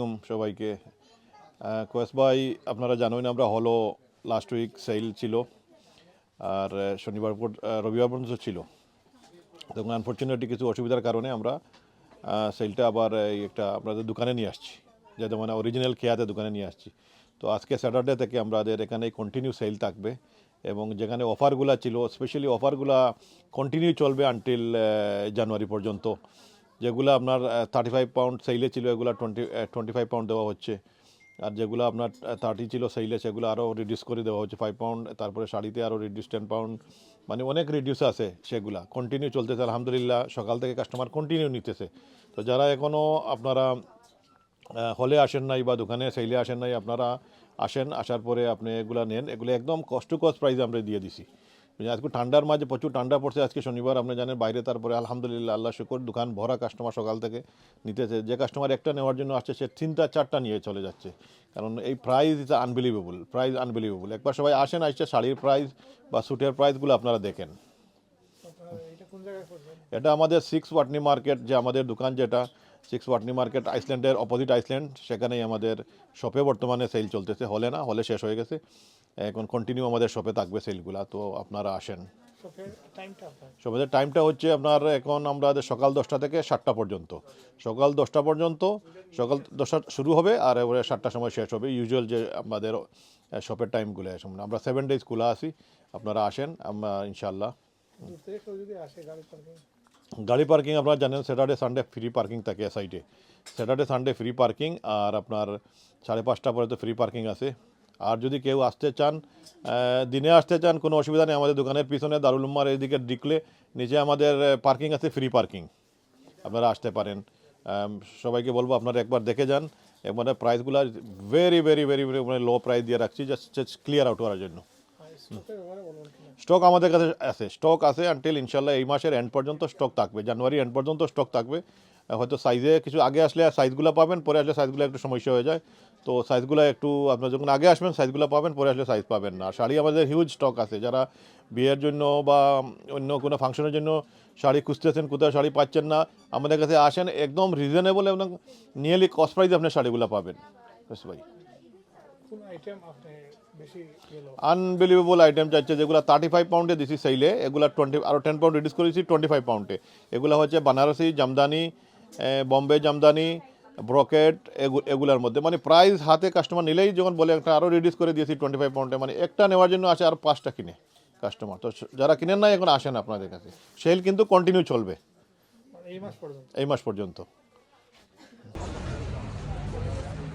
আলাইকুম সবাইকে। কোয়েস ভাই, আপনারা জানেন আমরা হলো লাস্ট উইক সেল ছিল, আর রবিবার পর্যন্ত ছিল। তখন আনফর্চুনেটলি কিছু অসুবিধার কারণে আমরা সেলটা আবার এই একটা আপনাদের দোকানে নিয়ে আসছি, যাতে মানে অরিজিনাল খেয়াতে দোকানে নিয়ে আসছি। তো আজকে স্যাটারডে থেকে আমাদের এখানে কন্টিনিউ সেল থাকবে, এবং যেখানে অফারগুলো ছিল স্পেশালি অফারগুলো কন্টিনিউ চলবে আনটিল জানুয়ারি পর্যন্ত। যেগুলো আপনার 35 পাউন্ড সেলে ছিল এগুলো 25 পাউন্ড দেওয়া হচ্ছে, আর যেগুলো আপনার 30 ছিল সেলে সেগুলো আরও রিডিউস করে দেওয়া হচ্ছে 5 পাউন্ড। তারপরে শাড়িতে আরও রিডিউস 10 পাউন্ড, মানে অনেক রিডিউস আছে। সেগুলা কন্টিনিউ চলতেছে আলহামদুলিল্লাহ, সকাল থেকে কাস্টমার কন্টিনিউ নিতেছে। তো যারা এখনও আপনারা হলে আসেন নাই বা দোকানে সেলে আসেন নাই, আপনারা আসেন, আসার পরে আপনি এগুলো নেন। এগুলো একদম কস্ট টু কস্ট প্রাইসে আমরা দিয়ে দিছি। আজকে ঠান্ডার মাঝে প্রচুর ঠান্ডা পড়ছে, আজকে শনিবার আপনি জানেন বাইরে, তারপরে আলহামদুলিল্লাহ আল্লাহ শুকর দোকান ভরা কাস্টমার সকাল থেকে নিতেছে। যে কাস্টমার একটা নেওয়ার জন্য আসছে সে 3-4টা নিয়ে চলে যাচ্ছে, কারণ এই প্রাইস ইজ আনবিলিভেবল। একবার সবাই আসেন, আসছে শাড়ির প্রাইস বা স্যুটের প্রাইসগুলো আপনারা দেখেন। এটা আমাদের 6 ওয়াটনি মার্কেট, যে আমাদের দোকান যেটা 6 ওয়াটনি মার্কেট, আইসল্যান্ডের অপোজিট আইসল্যান্ড, সেখানেই আমাদের শপে বর্তমানে সেল চলতেছে। হলে না, হলে শেষ হয়ে গেছে, এখন কন্টিনিউ আমাদের শপে থাকবে সেলগুলা। তো আপনারা আসেন। শপের টাইমটা হচ্ছে আপনার এখন আমাদের সকাল 10টা থেকে 7টা পর্যন্ত। সকাল 10টা পর্যন্ত, সকাল 10টা শুরু হবে আর এবারে 7টার সময় শেষ হবে। ইউজুয়াল যে আমাদের শপের টাইমগুলো আমরা 7 ডেজ খোলা আছি। আপনারা আসেন, আমরা ইনশাল্লাহ। গাড়ি পার্কিং আপনারা জানেন স্যাটারডে সানডে ফ্রি পার্কিং থাকে সাইডে। স্যাটারডে সানডে ফ্রি পার্কিং, আর আপনার 5:30 পর্যন্ত ফ্রি পার্কিং আছে। আর যদি কেউ আসতে চান, দিনে আসতে চান, কোনো অসুবিধা নেই। আমাদের দোকানের পিছনে দারুল উম্মার এইদিকে ঢুকলে নিচে আমাদের পার্কিং আছে, ফ্রি পার্কিং, আপনারা আসতে পারেন। সবাইকে বলবো আপনারা একবার দেখে যান। মানে প্রাইসগুলো ভেরি ভেরি ভেরি ভেরি মানে লো প্রাইস দিয়ে রাখছি, জাস্ট ক্লিয়ার আউট করার জন্য। স্টক আমাদের কাছে আছে, স্টক আছে আনটিল ইনশাল্লাহ এই মাসের এন্ড পর্যন্ত স্টক থাকবে, জানুয়ারি এন্ড পর্যন্ত স্টক থাকবে। হয়তো সাইজে কিছু আগে আসলে সাইজগুলো পাবেন, পরে আসলে সাইজগুলো একটু সমস্যা হয়ে যায়। তো সাইজগুলো একটু আপনার যখন আগে আসবেন সাইজগুলো পাবেন, পরে আসলে সাইজ পাবেন না। শাড়ি আমাদের হিউজ স্টক আছে, যারা বিয়ের জন্য বা অন্য কোনো ফাংশনের জন্য শাড়ি খুঁজতেছেন, কোথাও শাড়ি পাচ্ছেন না, আমাদের কাছে আসেন, একদম রিজনেবল এবং নিয়ারলি কস্ট প্রাইসে আপনি শাড়িগুলো পাবেন। বেশ ভাই, আনবিলিভেবল আইটেম চাইছে, যেগুলো 35 পাউন্ডে দিছি সেইলে, এগুলো 20 আরও 10 পাউন্ড রিডিউস করেছি 25 পাউন্ডে। এগুলো হচ্ছে বানারসি জামদানি, বম্বে জামদানি, ব্রকেট, এগুলোর মধ্যে মানে প্রাইস হাতে কাস্টমার নিলেই যখন বলে একটা আরও রিডিউস করে দিয়েছি 25 পাউন্ডে, মানে একটা নেওয়ার জন্য আসে আর 5টা কিনে কাস্টমার। তো যারা কিনেন না এখন আসেন আপনাদের কাছে, সেল কিন্তু কন্টিনিউ চলবে এই মাস পর্যন্ত।